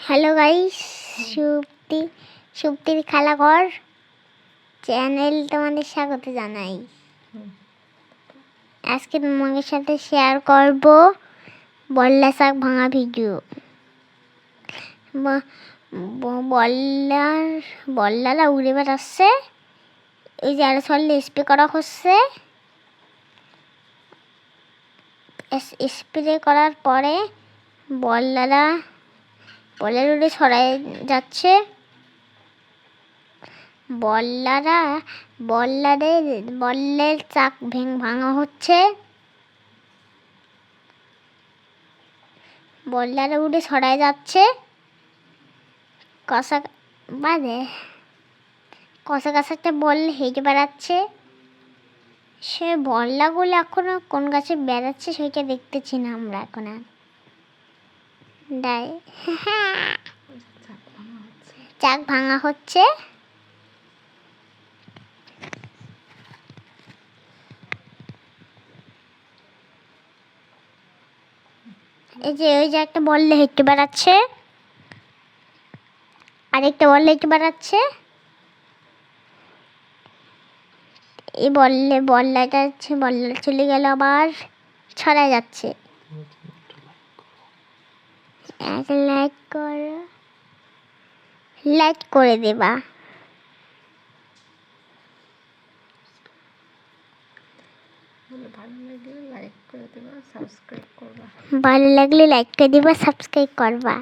Hello guys, সুপ্তির খেলাঘর channel তোমাদের স্বাগত জানাই। আজকে তোমাদের সাথে শেয়ার করব বল্লা শাক ভাঙা ভিডিও। বল্লারা উড়ে বেড়াচ্ছে, ওই যে আরো সরলে স্প্রে করা হচ্ছে। স্প্রে করার পরে বল্লারা উড়ে ছড়ায় যাচ্ছে। বল্লের চাক ভাঙা হচ্ছে। বল্লারা উড়ে ছড়ায় যাচ্ছে। কষা একটা বল হেঁটে বেড়াচ্ছে। সে বল্লাগুলো এখনো কোন গাছে বেড়াচ্ছে সেটা দেখতেছি না আমরা এখন আর। চাক ভাঙা হচ্ছে। এই যে ওই যে একটা বললে হেঁটে বেড়াচ্ছে, আরেকটা বললে হেঁটে বেড়াচ্ছে। এই বল্লাটা চলে গেল, আবার ছড়ায় যাচ্ছে। লাইক করে দেবা। ভালো লাগলে লাইক করে দেবা, সাবস্ক্রাইব করবা।